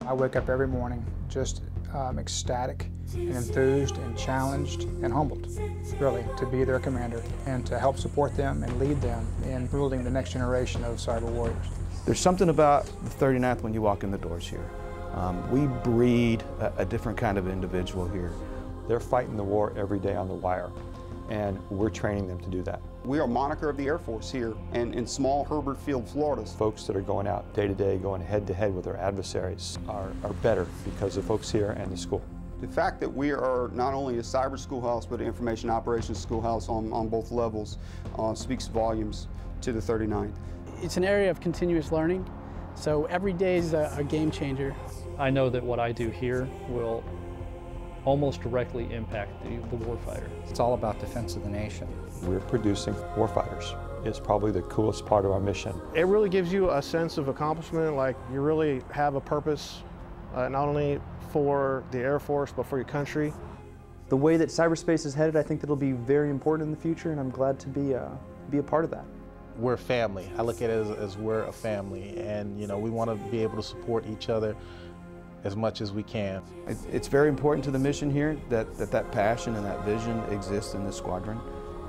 I wake up every morning just ecstatic and enthused and challenged and humbled, really, to be their commander and to help support them and lead them in ruling the next generation of cyber warriors. There's something about the 39th when you walk in the doors here. We breed a different kind of individual here. They're fighting the war every day on the wire, and we're training them to do that. We are moniker of the Air Force here and in small Hurlburt Field, Florida. Folks that are going out day to day, going head to head with their adversaries are better because of folks here and the school. The fact that we are not only a cyber schoolhouse but an information operations schoolhouse on both levels speaks volumes to the 39th. It's an area of continuous learning, so every day is a game changer. I know that what I do here will almost directly impact the warfighter. It's all about defense of the nation. We're producing warfighters. It's probably the coolest part of our mission. It really gives you a sense of accomplishment, like you really have a purpose, not only for the Air Force, but for your country. The way that cyberspace is headed, I think that'll be very important in the future, and I'm glad to be a part of that. We're family. I look at it as we're a family, and you know, we want to be able to support each other as much as we can. It's very important to the mission here that passion and that vision exists in this squadron.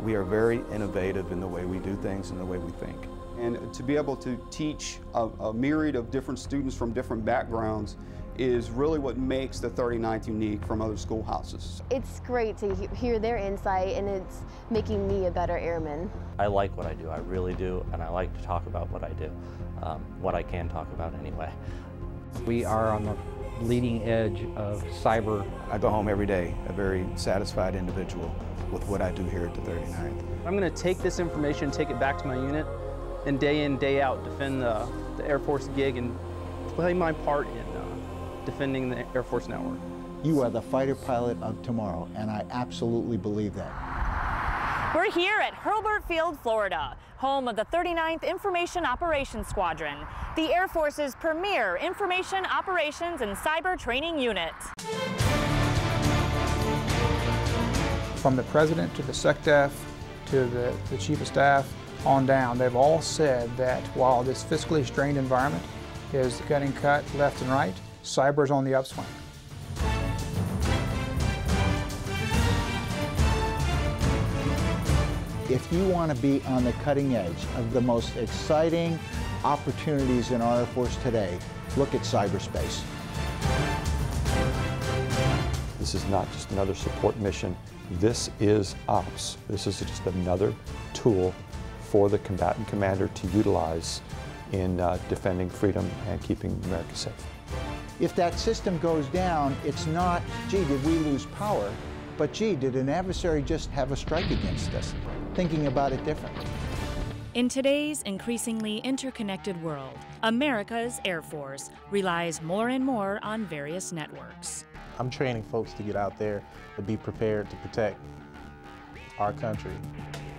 We are very innovative in the way we do things and the way we think. And to be able to teach a myriad of different students from different backgrounds is really what makes the 39th unique from other schoolhouses. It's great to hear their insight, and it's making me a better airman. I like what I do, I really do, and I like to talk about what I do, what I can talk about anyway. We are on the leading edge of cyber. I go home every day a very satisfied individual with what I do here at the 39th. I'm going to take this information, take it back to my unit, and day in, day out defend the Air Force gig and play my part in defending the Air Force network. You are the fighter pilot of tomorrow, and I absolutely believe that. We're here at Hurlburt Field, Florida, home of the 39th Information Operations Squadron, the Air Force's premier information operations and cyber training unit. From the president to the SecDef to the chief of staff on down, they've all said that while this fiscally strained environment is getting cut left and right, cyber's on the upswing. If you want to be on the cutting edge of the most exciting opportunities in our Air Force today, look at cyberspace. This is not just another support mission. This is ops. This is just another tool for the combatant commander to utilize in defending freedom and keeping America safe. If that system goes down, it's not, gee, did we lose power? But gee, did an adversary just have a strike against us? Thinking about it differently. In today's increasingly interconnected world, America's Air Force relies more and more on various networks. I'm training folks to get out there and be prepared to protect our country.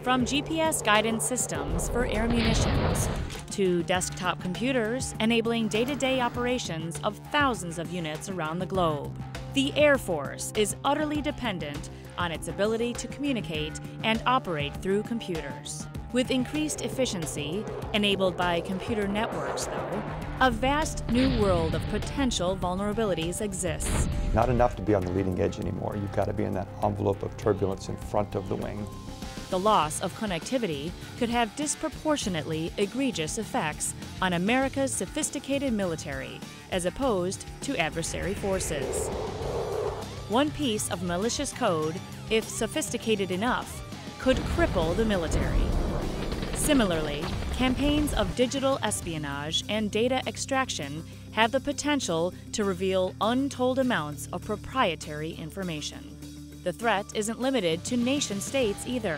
From GPS guidance systems for air munitions to desktop computers enabling day-to-day operations of thousands of units around the globe, the Air Force is utterly dependent on its ability to communicate and operate through computers. With increased efficiency, enabled by computer networks though, a vast new world of potential vulnerabilities exists. Not enough to be on the leading edge anymore. You've got to be in that envelope of turbulence in front of the wing. The loss of connectivity could have disproportionately egregious effects on America's sophisticated military, as opposed to adversary forces. One piece of malicious code, if sophisticated enough, could cripple the military. Similarly, campaigns of digital espionage and data extraction have the potential to reveal untold amounts of proprietary information. The threat isn't limited to nation-states either.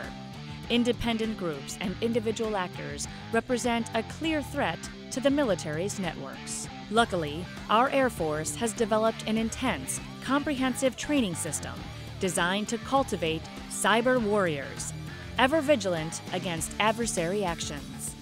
Independent groups and individual actors represent a clear threat to the military's networks. Luckily, our Air Force has developed an intense, comprehensive training system designed to cultivate cyber warriors, ever vigilant against adversary actions.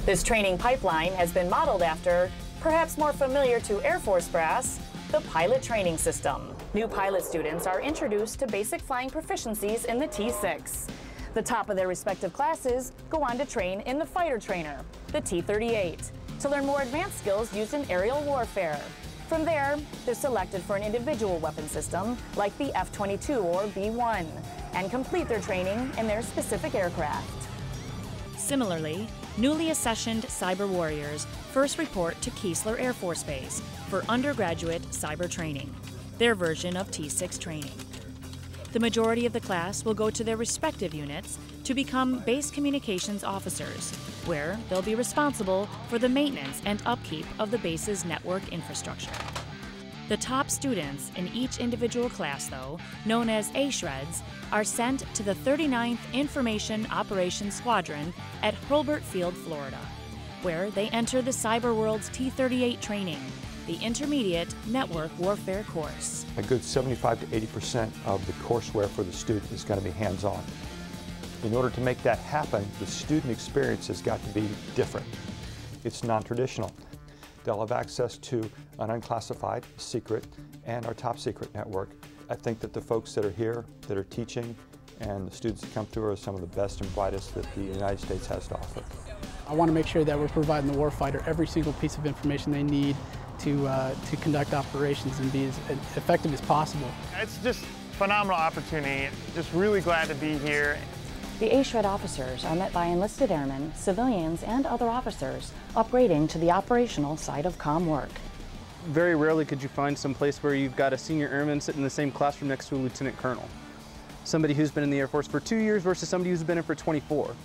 This training pipeline has been modeled after, perhaps more familiar to Air Force brass, the pilot training system. New pilot students are introduced to basic flying proficiencies in the T6. The top of their respective classes go on to train in the fighter trainer, the T-38, to learn more advanced skills used in aerial warfare. From there, they're selected for an individual weapon system like the F-22 or B-1 and complete their training in their specific aircraft. Similarly, newly accessioned cyber warriors first report to Keesler Air Force Base for undergraduate cyber training, their version of T6 training. The majority of the class will go to their respective units to become base communications officers, where they'll be responsible for the maintenance and upkeep of the base's network infrastructure. The top students in each individual class, though, known as A-Shreds, are sent to the 39th Information Operations Squadron at Hurlburt Field, Florida, where they enter the Cyber World's T-38 training, the intermediate network warfare course. A good 75 to 80% of the courseware for the student is going to be hands-on. In order to make that happen, the student experience has got to be different. It's non-traditional. They'll have access to an unclassified, secret, and our top secret network. I think that the folks that are here, that are teaching, and the students that come through are some of the best and brightest that the United States has to offer. I want to make sure that we're providing the warfighter every single piece of information they need to conduct operations and be as effective as possible. It's just a phenomenal opportunity. Just really glad to be here. The A-Shred officers are met by enlisted airmen, civilians, and other officers upgrading to the operational side of comm work. Very rarely could you find some place where you've got a senior airman sitting in the same classroom next to a lieutenant colonel. Somebody who's been in the Air Force for 2 years versus somebody who's been in for 24.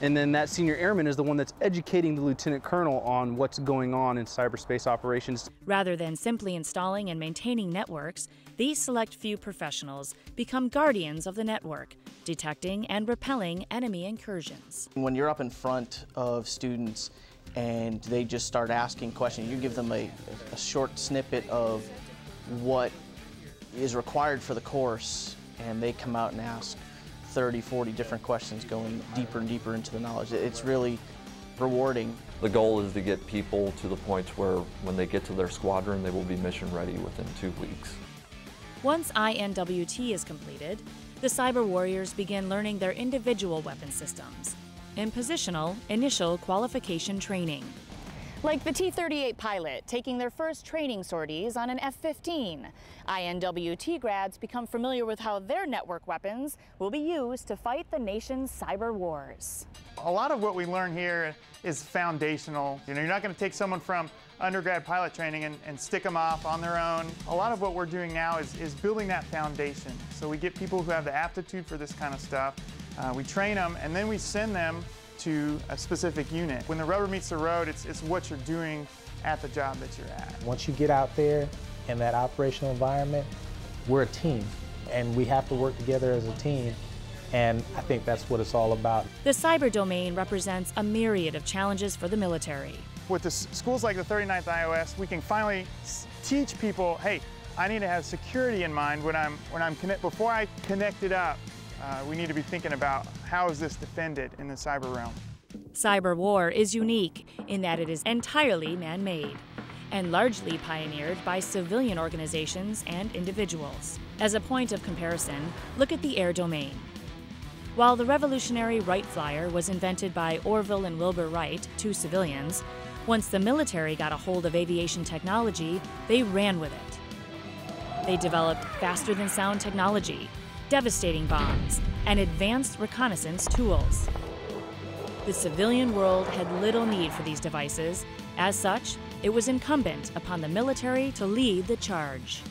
And then that senior airman is the one that's educating the lieutenant colonel on what's going on in cyberspace operations. Rather than simply installing and maintaining networks, these select few professionals become guardians of the network, detecting and repelling enemy incursions. When you're up in front of students and they just start asking questions, you give them a short snippet of what is required for the course, and they come out and ask 30, 40 different questions, going deeper and deeper into the knowledge. It's really rewarding. The goal is to get people to the point where when they get to their squadron, they will be mission ready within 2 weeks. Once INWT is completed, the cyber warriors begin learning their individual weapon systems in positional initial qualification training. Like the T-38 pilot taking their first training sorties on an F-15. INWT grads become familiar with how their network weapons will be used to fight the nation's cyber wars. A lot of what we learn here is foundational. You know, you're not going to take someone from undergrad pilot training and stick them off on their own. A lot of what we're doing now is building that foundation. So we get people who have the aptitude for this kind of stuff. We train them, and then we send them to a specific unit. When the rubber meets the road, it's what you're doing at the job that you're at. Once you get out there in that operational environment, we're a team, and we have to work together as a team, and I think that's what it's all about. The cyber domain represents a myriad of challenges for the military. With the schools like the 39th IOS, we can finally teach people, hey, I need to have security in mind before I connect it up. We need to be thinking about how is this defended in the cyber realm. Cyber war is unique in that it is entirely man-made and largely pioneered by civilian organizations and individuals. As a point of comparison, look at the air domain. While the revolutionary Wright Flyer was invented by Orville and Wilbur Wright, two civilians, once the military got a hold of aviation technology, they ran with it. They developed faster-than-sound technology, devastating bombs, and advanced reconnaissance tools. The civilian world had little need for these devices. As such, it was incumbent upon the military to lead the charge.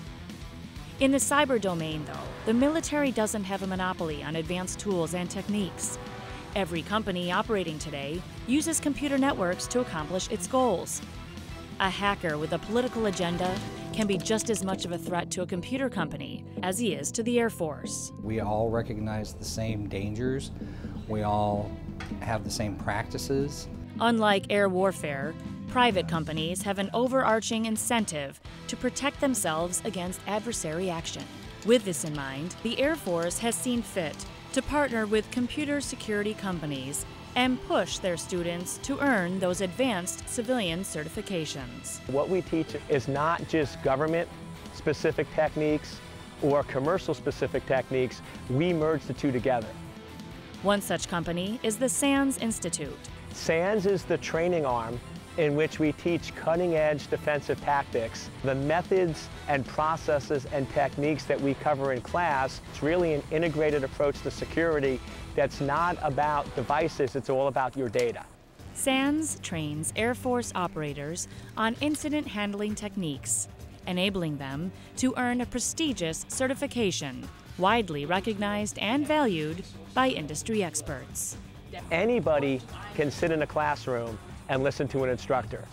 In the cyber domain, though, the military doesn't have a monopoly on advanced tools and techniques. Every company operating today uses computer networks to accomplish its goals. A hacker with a political agenda can be just as much of a threat to a computer company as he is to the Air Force. We all recognize the same dangers. We all have the same practices. Unlike air warfare, private companies have an overarching incentive to protect themselves against adversary action. With this in mind, the Air Force has seen fit to partner with computer security companies and push their students to earn those advanced civilian certifications. What we teach is not just government-specific techniques or commercial-specific techniques. We merge the two together. One such company is the SANS Institute. SANS is the training arm in which we teach cutting-edge defensive tactics. The methods and processes and techniques that we cover in class, it's really an integrated approach to security that's not about devices, it's all about your data. SANS trains Air Force operators on incident handling techniques, enabling them to earn a prestigious certification, widely recognized and valued by industry experts. Anybody can sit in a classroom and listen to an instructor.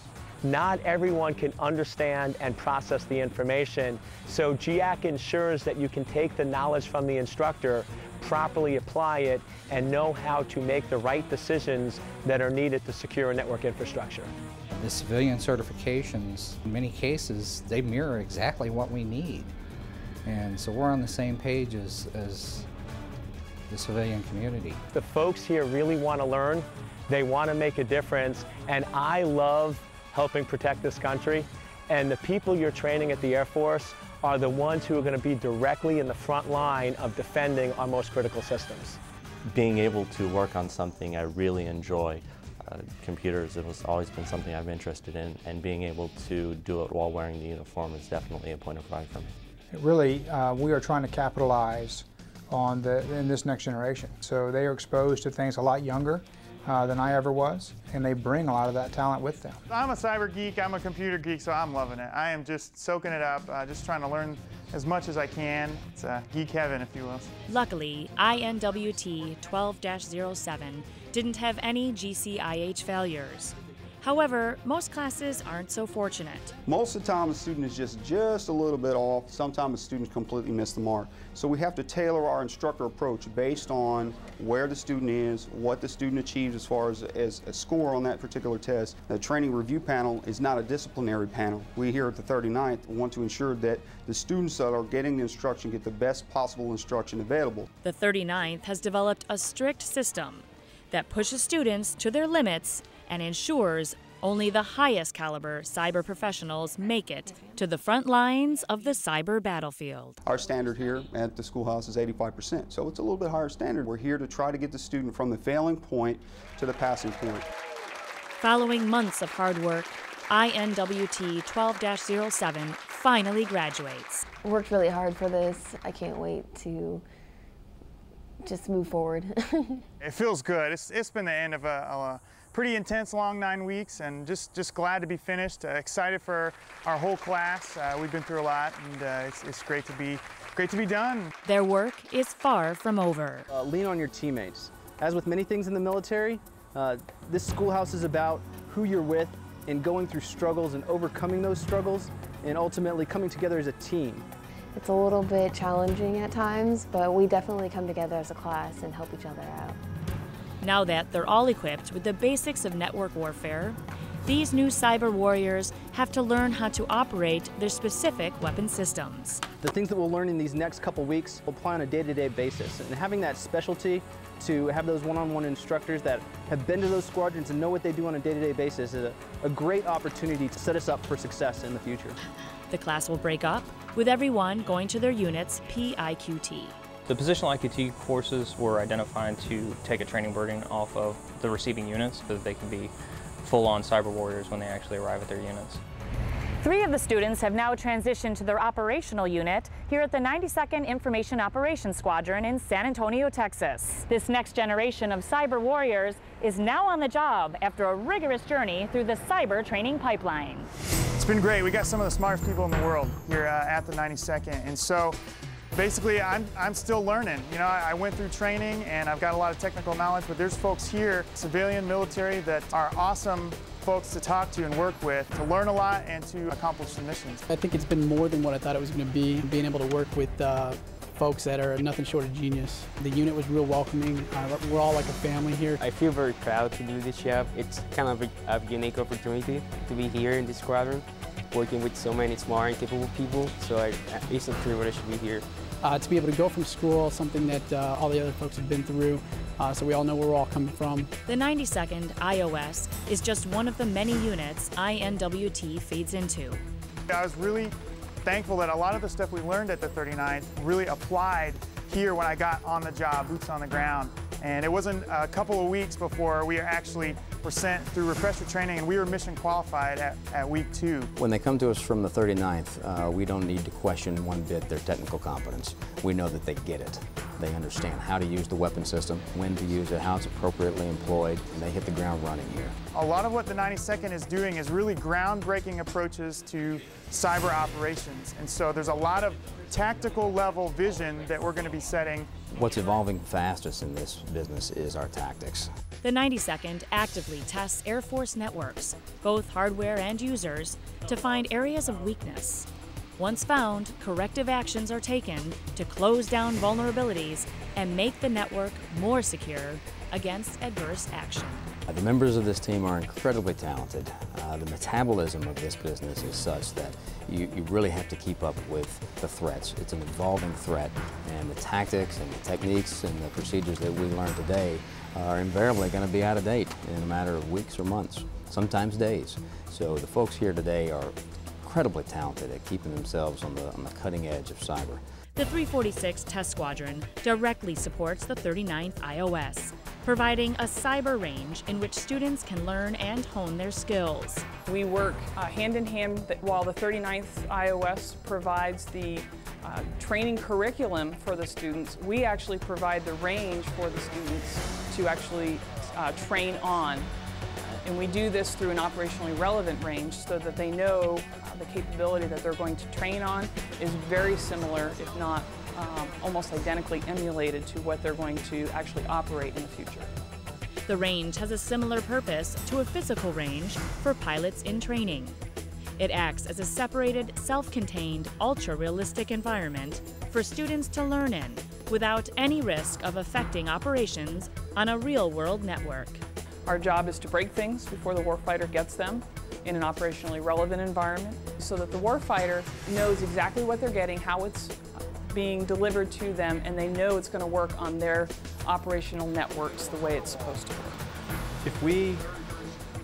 Not everyone can understand and process the information, so GIAC ensures that you can take the knowledge from the instructor, properly apply it, and know how to make the right decisions that are needed to secure a network infrastructure. The civilian certifications, in many cases, they mirror exactly what we need. And so we're on the same page as the civilian community. The folks here really want to learn, they want to make a difference, and I love helping protect this country. And the people you're training at the Air Force are the ones who are going to be directly in the front line of defending our most critical systems. Being able to work on something I really enjoy, computers, it has always been something I'm interested in, and being able to do it while wearing the uniform is definitely a point of pride for me. Really, we are trying to capitalize on in this next generation. So they are exposed to things a lot younger than I ever was, and they bring a lot of that talent with them. I'm a cyber geek, I'm a computer geek, so I'm loving it. I am just soaking it up, just trying to learn as much as I can. It's geek heaven, if you will. Luckily, INWT 12-07 didn't have any GCIH failures. However, most classes aren't so fortunate. Most of the time, a student is just a little bit off. Sometimes a student completely missed the mark. So we have to tailor our instructor approach based on where the student is, what the student achieved as far as a score on that particular test. The training review panel is not a disciplinary panel. We here at the 39th want to ensure that the students that are getting the instruction get the best possible instruction available. The 39th has developed a strict system that pushes students to their limits and ensures only the highest caliber cyber professionals make it to the front lines of the cyber battlefield. Our standard here at the schoolhouse is 85%, so it's a little bit higher standard. We're here to try to get the student from the failing point to the passing point. Following months of hard work, INWT 12-07 finally graduates. Worked really hard for this. I can't wait to just move forward. It feels good. It's been the end of a pretty intense, long 9 weeks, and just glad to be finished. Excited for our whole class. We've been through a lot, and it's great to be done. Their work is far from over. Lean on your teammates. As with many things in the military, this schoolhouse is about who you're with and going through struggles and overcoming those struggles and ultimately coming together as a team. It's a little bit challenging at times, but we definitely come together as a class and help each other out. Now that they're all equipped with the basics of network warfare, these new cyber warriors have to learn how to operate their specific weapon systems. The things that we'll learn in these next couple weeks will apply on a day-to-day basis, and having that specialty to have those one-on-one instructors that have been to those squadrons and know what they do on a day-to-day basis is a great opportunity to set us up for success in the future. The class will break up, with everyone going to their unit's PIQT. The positional IQT courses were identified to take a training burden off of the receiving units so that they can be full-on cyber warriors when they actually arrive at their units. 3 of the students have now transitioned to their operational unit here at the 92nd Information Operations Squadron in San Antonio, Texas. This next generation of cyber warriors is now on the job after a rigorous journey through the cyber training pipeline. It's been great. We got some of the smartest people in the world here at the 92nd, and so basically, I'm still learning. You know, I went through training and I've got a lot of technical knowledge, but there's folks here, civilian, military, that are awesome folks to talk to and work with, to learn a lot and to accomplish the missions. I think it's been more than what I thought it was going to be, being able to work with folks that are nothing short of genius. The unit was real welcoming. We're all like a family here. I feel very proud to do this job. It's kind of a unique opportunity to be here in this squadron, working with so many smart and capable people, so it's a privilege to be here. To be able to go from school, something that all the other folks have been through, so we all know where we're all coming from. The 92nd IOS is just one of the many units INWT feeds into. I was really thankful that a lot of the stuff we learned at the 39th really applied here when I got on the job, boots on the ground. And it wasn't a couple of weeks before we actually were sent through refresher training and we were mission qualified at week 2. When they come to us from the 39th, we don't need to question one bit their technical competence. We know that they get it. They understand how to use the weapon system, when to use it, how it's appropriately employed, and they hit the ground running here. A lot of what the 92nd is doing is really groundbreaking approaches to cyber operations. And so there's a lot of tactical level vision that we're going to be setting. What's evolving fastest in this business is our tactics. The 92nd actively tests Air Force networks, both hardware and users, to find areas of weakness. Once found, corrective actions are taken to close down vulnerabilities and make the network more secure against adverse action. The members of this team are incredibly talented. The metabolism of this business is such that you really have to keep up with the threats. It's an evolving threat, and the tactics and the techniques and the procedures that we learn today are invariably going to be out of date in a matter of weeks or months, sometimes days. So the folks here today are incredibly talented at keeping themselves on the cutting edge of cyber. The 346 Test Squadron directly supports the 39th IOS, providing a cyber range in which students can learn and hone their skills. We work hand in hand while the 39th IOS provides the training curriculum for the students. We actually provide the range for the students to actually train on. And we do this through an operationally relevant range so that they know the capability that they're going to train on is very similar, if not almost identically emulated to what they're going to actually operate in the future. The range has a similar purpose to a physical range for pilots in training. It acts as a separated, self-contained, ultra-realistic environment for students to learn in without any risk of affecting operations on a real-world network. Our job is to break things before the warfighter gets them in an operationally relevant environment so that the warfighter knows exactly what they're getting, how it's being delivered to them, and they know it's going to work on their operational networks the way it's supposed to work. If we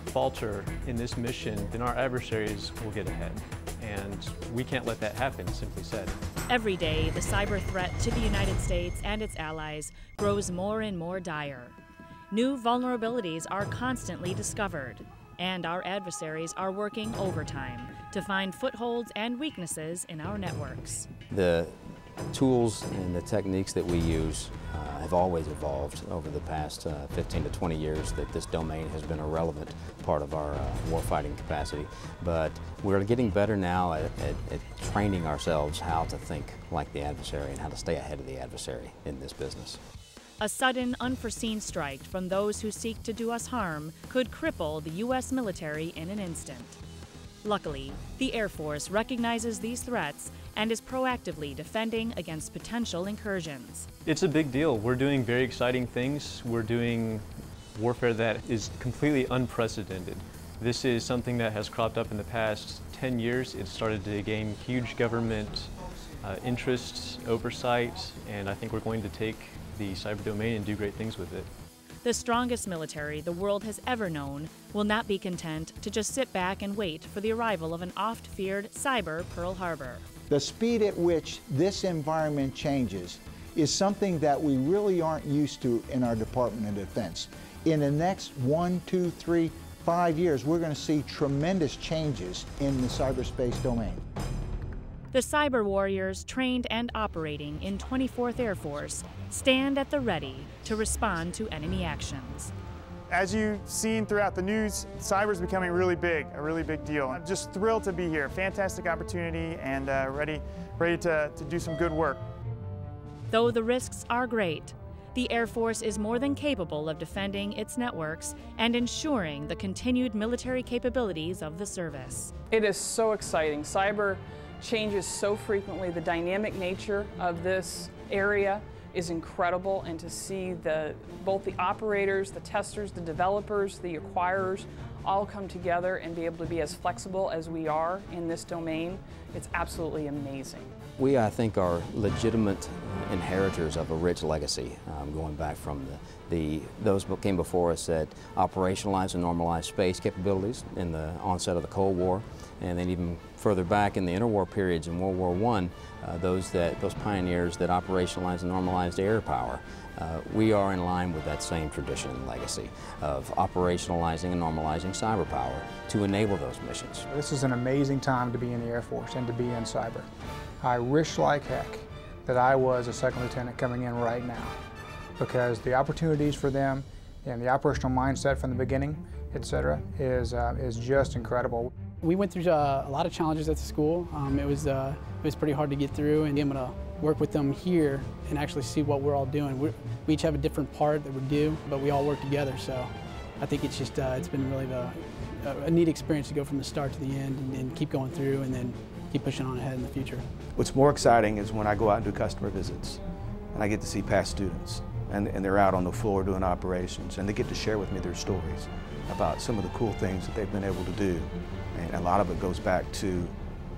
falter in this mission, then our adversaries will get ahead. And we can't let that happen, simply said. Every day, the cyber threat to the United States and its allies grows more and more dire. New vulnerabilities are constantly discovered, and our adversaries are working overtime to find footholds and weaknesses in our networks. The tools and the techniques that we use have always evolved over the past 15 to 20 years that this domain has been a relevant part of our warfighting capacity. But we're getting better now at training ourselves how to think like the adversary and how to stay ahead of the adversary in this business. A sudden, unforeseen strike from those who seek to do us harm could cripple the U.S. military in an instant. Luckily, the Air Force recognizes these threats and is proactively defending against potential incursions. It's a big deal. We're doing very exciting things. We're doing warfare that is completely unprecedented. This is something that has cropped up in the past 10 years. It started to gain huge government interest, oversight, and I think we're going to take the cyber domain and do great things with it. The strongest military the world has ever known will not be content to just sit back and wait for the arrival of an oft-feared cyber Pearl Harbor. The speed at which this environment changes is something that we really aren't used to in our Department of Defense. In the next 1, 2, 3, 5 years, we're going to see tremendous changes in the cyberspace domain. The cyber warriors trained and operating in 24th Air Force stand at the ready to respond to enemy actions. As you've seen throughout the news, cyber is becoming a really big deal. I'm just thrilled to be here. Fantastic opportunity and ready to do some good work. Though the risks are great, the Air Force is more than capable of defending its networks and ensuring the continued military capabilities of the service. It is so exciting. Cyber changes so frequently. The dynamic nature of this area is incredible, and to see both the operators, the testers, the developers, the acquirers all come together and be able to be as flexible as we are in this domain It's absolutely amazing. We, I think, are legitimate inheritors of a rich legacy, going back from those who came before us that operationalized and normalized space capabilities in the onset of the Cold War, and then even further back in the interwar periods in World War I, those pioneers that operationalized and normalized air power. We are in line with that same tradition and legacy of operationalizing and normalizing cyber power to enable those missions. This is an amazing time to be in the Air Force and to be in cyber. I wish like heck that I was a second lieutenant coming in right now, because the opportunities for them and the operational mindset from the beginning, etc., is just incredible. We went through a lot of challenges at the school. It was pretty hard to get through, and I'm going to work with them here and actually see what we're all doing. We each have a different part that we do, but we all work together. So I think it's just it's been really a neat experience to go from the start to the end and keep going through and then keep pushing on ahead in the future. What's more exciting is when I go out and do customer visits and I get to see past students and they're out on the floor doing operations and they get to share with me their stories about some of the cool things that they've been able to do. And a lot of it goes back to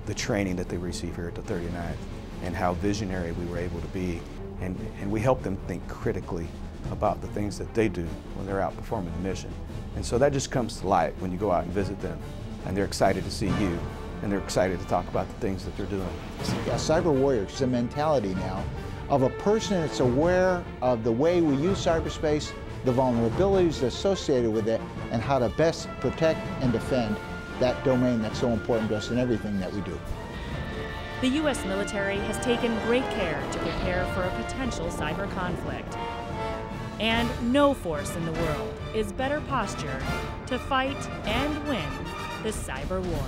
the training that they receive here at the 39th and how visionary we were able to be. And we help them think critically about the things that they do when they're out performing the mission. And so that just comes to light when you go out and visit them and they're excited to see you and they're excited to talk about the things that they're doing. A cyber warrior is a mentality now of a person that's aware of the way we use cyberspace, the vulnerabilities associated with it, and how to best protect and defend that domain that's so important to us in everything that we do. The U.S. military has taken great care to prepare for a potential cyber conflict. And no force in the world is better postured to fight and win the cyber war.